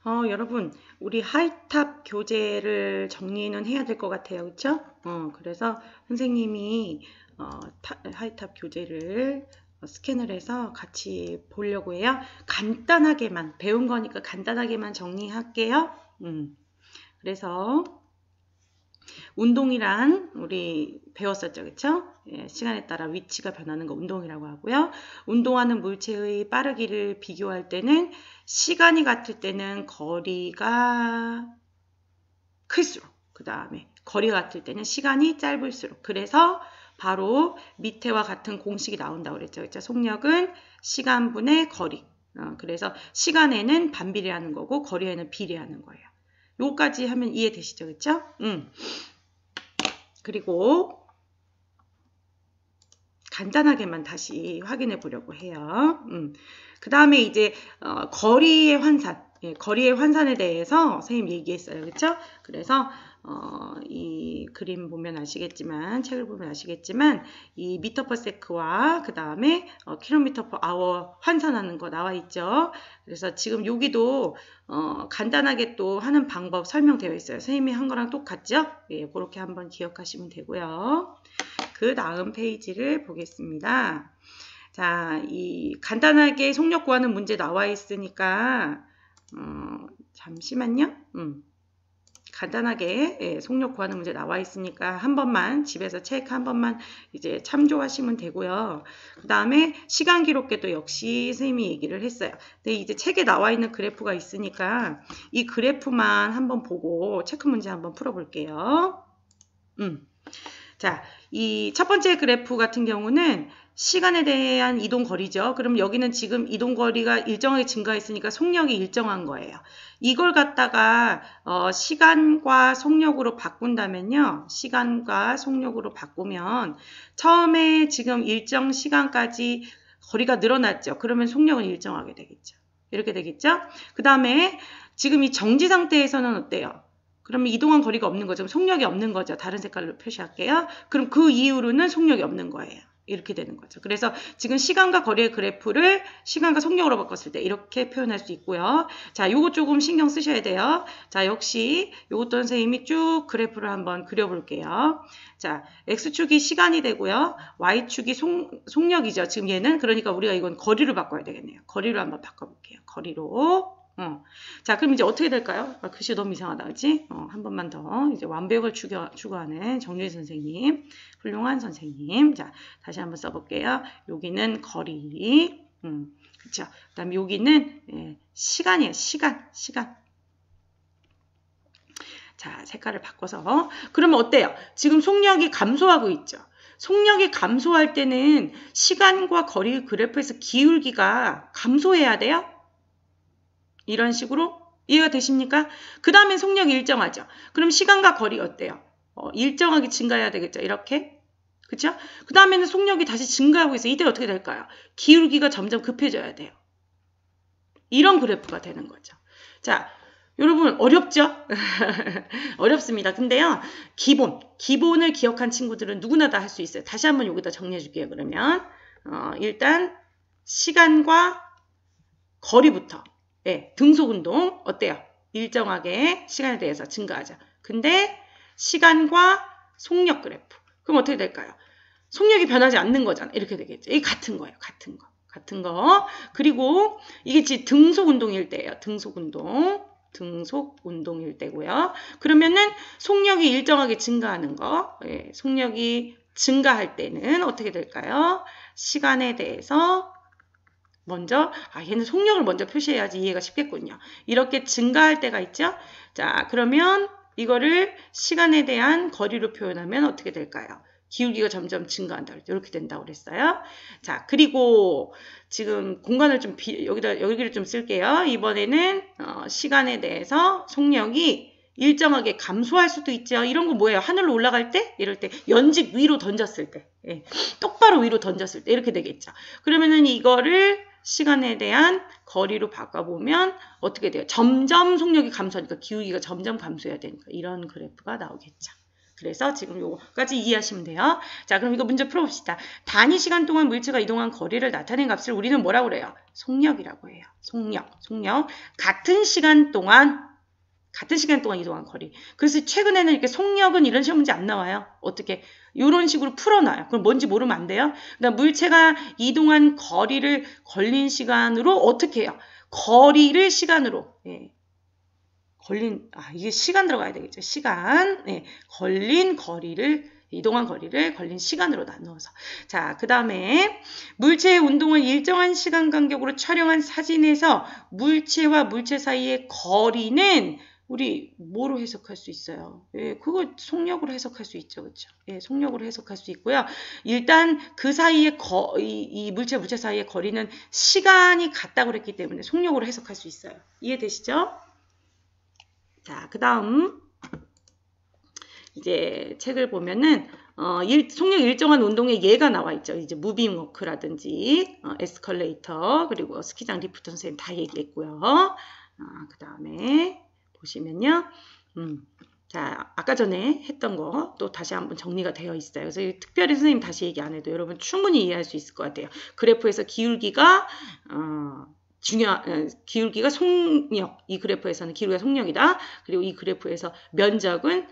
여러분, 우리 하이탑 교재를 정리는 해야 될 것 같아요. 그쵸? 그래서 선생님이 하이탑 교재를 스캔을 해서 같이 보려고 해요. 간단하게만, 배운 거니까 간단하게만 정리할게요. 그래서 운동이란 우리 배웠었죠. 그쵸? 예, 시간에 따라 위치가 변하는 거 운동이라고 하고요. 운동하는 물체의 빠르기를 비교할 때는 시간이 같을 때는 거리가 클수록, 그 다음에 거리가 같을 때는 시간이 짧을수록, 그래서 바로 밑에와 같은 공식이 나온다고 그랬죠. 그쵸? 속력은 시간분의 거리. 그래서 시간에는 반비례하는 거고 거리에는 비례하는 거예요. 요거까지 하면 이해되시죠? 그쵸? 그리고 간단하게만 다시 확인해 보려고 해요. 그 다음에 이제 거리의 환산, 거리의 환산에 대해서 선생님 얘기했어요. 그렇죠? 그래서 이 그림 보면 아시겠지만, 책을 보면 아시겠지만, 이 미터 퍼 세크와 그 다음에 킬로미터 퍼 아워 환산하는 거 나와 있죠. 그래서 지금 여기도 간단하게 또 하는 방법 설명되어 있어요. 선생님이 한 거랑 똑같죠? 예, 그렇게 한번 기억하시면 되고요. 그 다음 페이지를 보겠습니다. 자, 이 간단하게 속력 구하는 문제 나와 있으니까 잠시만요. 간단하게 속력 구하는 문제 나와 있으니까 한 번만 집에서 책 한 번만 이제 참조하시면 되고요. 그 다음에 시간 기록계도 역시 선생님이 얘기를 했어요. 근데 이제 책에 나와 있는 그래프가 있으니까 이 그래프만 한번 보고 체크 문제 한번 풀어볼게요. 자, 이 첫 번째 그래프 같은 경우는 시간에 대한 이동 거리죠. 그럼 여기는 지금 이동 거리가 일정하게 증가했으니까 속력이 일정한 거예요. 이걸 갖다가 시간과 속력으로 바꾼다면요. 시간과 속력으로 바꾸면 처음에 지금 일정 시간까지 거리가 늘어났죠. 그러면 속력은 일정하게 되겠죠. 이렇게 되겠죠. 그 다음에 지금 이 정지 상태에서는 어때요? 그러면 이동한 거리가 없는 거죠. 속력이 없는 거죠. 다른 색깔로 표시할게요. 그럼 그 이후로는 속력이 없는 거예요. 이렇게 되는 거죠. 그래서 지금 시간과 거리의 그래프를 시간과 속력으로 바꿨을 때 이렇게 표현할 수 있고요. 자, 요거 조금 신경 쓰셔야 돼요. 자, 역시 요것도 선생님이 쭉 그래프를 한번 그려볼게요. 자, X축이 시간이 되고요. Y축이 속력이죠. 지금 얘는 그러니까 우리가 이건 거리로 바꿔야 되겠네요. 거리로 한번 바꿔볼게요. 거리로. 자, 그럼 이제 어떻게 될까요? 글씨 너무 이상하다, 그치? 한 번만 더. 이제 완벽을 추구하는 정유희 선생님. 훌륭한 선생님. 자, 다시 한번 써볼게요. 여기는 거리. 그쵸? 그 다음에 여기는 시간이에요. 시간. 자, 색깔을 바꿔서. 그러면 어때요? 지금 속력이 감소하고 있죠? 속력이 감소할 때는 시간과 거리 그래프에서 기울기가 감소해야 돼요? 이런 식으로 이해가 되십니까? 그 다음에 속력이 일정하죠. 그럼 시간과 거리 어때요? 일정하게 증가해야 되겠죠. 이렇게. 그쵸? 그 다음에는 속력이 다시 증가하고 있어요. 이때 어떻게 될까요? 기울기가 점점 급해져야 돼요. 이런 그래프가 되는 거죠. 자, 여러분 어렵죠? 어렵습니다. 근데요. 기본을 기억한 친구들은 누구나 다 할 수 있어요. 다시 한번 여기다 정리해 줄게요. 그러면 일단 시간과 거리부터 등속운동 어때요? 일정하게 시간에 대해서 증가하죠. 근데 시간과 속력 그래프. 그럼 어떻게 될까요? 속력이 변하지 않는 거잖아. 이렇게 되겠죠. 이게 같은 거예요. 같은 거. 그리고 이게 지금 등속운동일 때예요. 등속운동일 때고요. 그러면은 속력이 일정하게 증가하는 거. 속력이 증가할 때는 어떻게 될까요? 시간에 대해서 먼저 얘는 속력을 먼저 표시해야지 이해가 쉽겠군요. 이렇게 증가할 때가 있죠. 자, 그러면 이거를 시간에 대한 거리로 표현하면 어떻게 될까요? 기울기가 점점 증가한다. 이렇게 된다고 그랬어요. 자, 그리고 지금 공간을 좀 여기를 좀 쓸게요. 이번에는 시간에 대해서 속력이 일정하게 감소할 수도 있죠. 이런 거 뭐예요? 하늘로 올라갈 때? 이럴 때 연직 위로 던졌을 때. 똑바로 위로 던졌을 때 이렇게 되겠죠. 그러면은 이거를 시간에 대한 거리로 바꿔보면 어떻게 돼요? 점점 속력이 감소하니까 기울기가 점점 감소해야 되니까 이런 그래프가 나오겠죠. 그래서 지금 요거까지 이해하시면 돼요. 자, 그럼 이거 문제 풀어봅시다. 단위 시간 동안 물체가 이동한 거리를 나타낸 값을 우리는 뭐라고 그래요? 속력이라고 해요. 속력. 같은 시간 동안 이동한 거리. 그래서 최근에는 이렇게 속력은 이런 시험 문제 안 나와요. 어떻게? 이런 식으로 풀어놔요. 그럼 뭔지 모르면 안 돼요. 그다음 물체가 이동한 거리를 걸린 시간으로 어떻게 해요? 거리를 시간으로. 예. 이게 시간 들어가야 되겠죠. 시간. 네. 이동한 거리를 걸린 시간으로 나누어서. 자, 그 다음에 물체의 운동을 일정한 시간 간격으로 촬영한 사진에서 물체와 물체 사이의 거리는 우리 뭐로 해석할 수 있어요? 예, 그거 속력으로 해석할 수 있죠. 그렇죠? 예, 속력으로 해석할 수 있고요. 일단 그 사이의 이 물체 사이의 거리는 시간이 같다고 그랬기 때문에 속력으로 해석할 수 있어요. 이해되시죠? 자, 그 다음 이제 책을 보면은 속력 일정한 운동의 예가 나와 있죠. 이제 무빙 워크라든지 에스컬레이터 그리고 스키장 리프트 선생님 다 얘기했고요. 그 다음에 보시면요. 자, 아까 전에 했던 거 또 다시 한번 정리가 되어 있어요. 그래서 특별히 선생님 다시 얘기 안 해도 여러분 충분히 이해할 수 있을 것 같아요. 그래프에서 기울기가 기울기가 속력, 이 그래프에서는 기울기가 속력이다. 그리고 이 그래프에서 면적은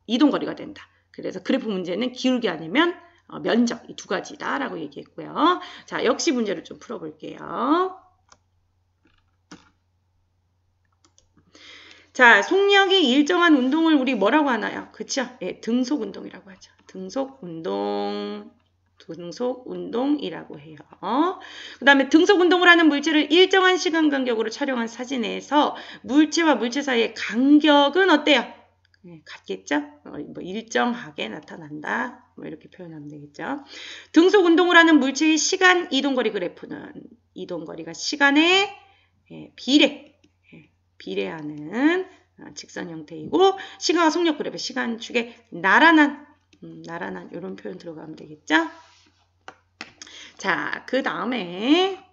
이동거리가 된다. 그래서 그래프 문제는 기울기 아니면 면적, 이 두 가지다라고 얘기했고요. 자, 역시 문제를 좀 풀어볼게요. 자, 속력이 일정한 운동을 우리 뭐라고 하나요? 그쵸? 예, 등속운동이라고 하죠. 등속운동이라고 해요. 그 다음에 등속운동을 하는 물체를 일정한 시간 간격으로 촬영한 사진에서 물체와 물체 사이의 간격은 어때요? 네, 같겠죠? 뭐 일정하게 나타난다. 뭐 이렇게 표현하면 되겠죠. 등속운동을 하는 물체의 시간 이동거리 그래프는 이동거리가 시간에 비례하는 직선 형태이고 시간과 속력 그래프 시간축의 나란한 이런 표현 들어가면 되겠죠? 자, 그 다음에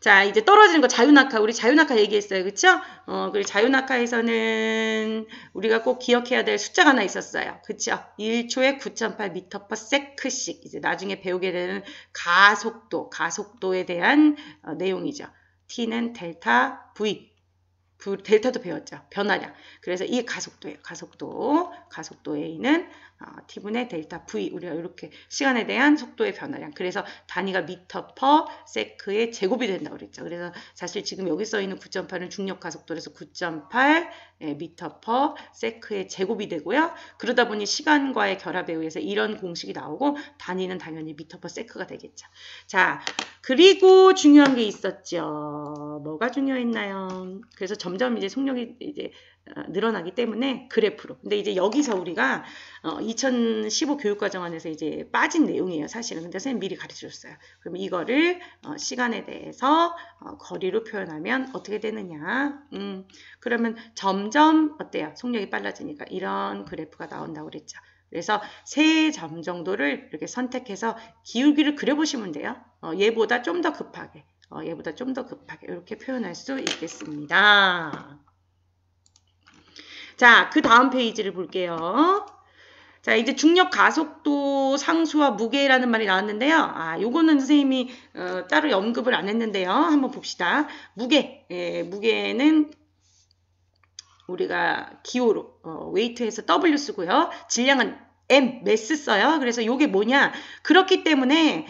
자, 이제 떨어지는 거 자유낙하. 우리 자유낙하 얘기했어요. 그쵸? 그리고 자유낙하에서는 우리가 꼭 기억해야 될 숫자가 하나 있었어요. 그쵸? 1초에 9.8m/s씩. 이제 나중에 배우게 되는 가속도에 대한 내용이죠. T는 델타 V. 델타도 배웠죠. 변화량. 그래서 이 가속도예요. 가속도 A는 T분의 델타 V. 우리가 이렇게 시간에 대한 속도의 변화량. 그래서 단위가 미터 퍼 세크의 제곱이 된다고 그랬죠. 그래서 사실 지금 여기 써 있는 9.8은 중력 가속도라서 9.8 미터 퍼 세크의 제곱이 되고요. 그러다 보니 시간과의 결합에 의해서 이런 공식이 나오고 단위는 당연히 미터 퍼 세크가 되겠죠. 자, 그리고 중요한 게 있었죠. 뭐가 중요했나요? 그래서 점점 이제 속력이 이제 늘어나기 때문에 그래프로. 근데 이제 여기서 우리가 2015 교육과정안에서 이제 빠진 내용이에요, 사실은. 근데 선생님 미리 가르쳐줬어요. 그럼 이거를 시간에 대해서 거리로 표현하면 어떻게 되느냐? 그러면 점점 어때요? 속력이 빨라지니까 이런 그래프가 나온다고 그랬죠. 그래서 세 점 정도를 이렇게 선택해서 기울기를 그려보시면 돼요. 얘보다 좀 더 급하게, 이렇게 표현할 수 있겠습니다. 자, 그 다음 페이지를 볼게요. 자, 이제 중력 가속도 상수와 무게라는 말이 나왔는데요. 요거는 선생님이 따로 언급을 안 했는데요. 한번 봅시다. 무게는 우리가 기호로 웨이트에서 W 쓰고요. 질량은 M, 매스 써요. 그래서 요게 뭐냐? 그렇기 때문에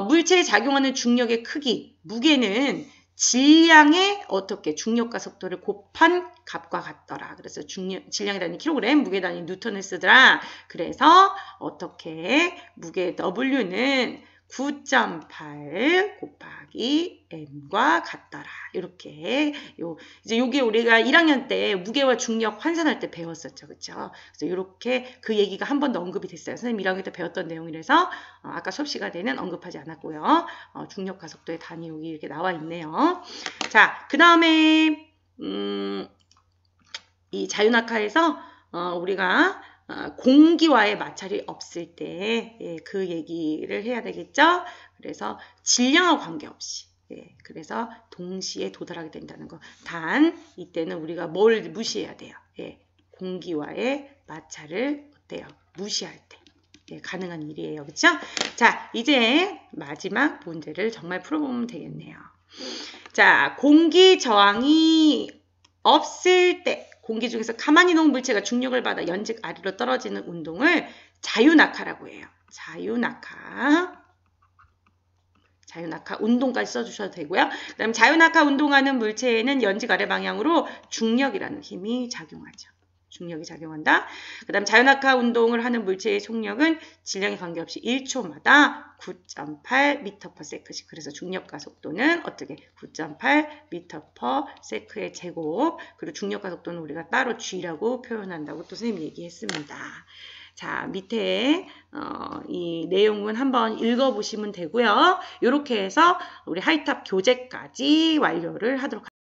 물체에 작용하는 중력의 크기, 무게는 질량의 어떻게 중력 가속도를 곱한 값과 같더라. 그래서 질량의 단위 킬로그램, 무게 단위 뉴턴을 쓰더라. 그래서 어떻게 무게 W는 9.8 곱하기 m과 같더라. 이렇게 이제 요게 우리가 1학년 때 무게와 중력 환산할 때 배웠었죠. 그렇죠? 그래서 이렇게 그 얘기가 한 번 더 언급이 됐어요. 선생님 1학년 때 배웠던 내용이라서 아까 수업 시간에는 언급하지 않았고요. 중력 가속도의 단위 여기 이렇게 나와 있네요. 자, 그다음에 이 자유낙하에서 우리가 공기와의 마찰이 없을 때 그 얘기를 해야 되겠죠. 그래서 질량과 관계없이 그래서 동시에 도달하게 된다는 거. 단 이때는 우리가 뭘 무시해야 돼요. 공기와의 마찰을 어때요? 무시할 때. 네, 가능한 일이에요. 그쵸? 자, 이제 마지막 문제를 정말 풀어보면 되겠네요. 자, 공기 저항이 없을 때 공기 중에서 가만히 놓은 물체가 중력을 받아 연직 아래로 떨어지는 운동을 자유낙하라고 해요. 자유낙하 운동까지 써주셔도 되고요. 그 다음 자유낙하 운동하는 물체에는 연직 아래 방향으로 중력이라는 힘이 작용하죠. 중력이 작용한다. 그 다음 자유낙하 운동을 하는 물체의 속력은 질량에 관계없이 1초마다 9.8m/s씩. 그래서 중력과 속도는 어떻게 9.8m/s의 제곱. 그리고 중력과 속도는 우리가 따로 g라고 표현한다고 또 선생님이 얘기했습니다. 자, 밑에 이 내용은 한번 읽어보시면 되고요. 이렇게 해서 우리 하이탑 교재까지 완료를 하도록 하겠습니다.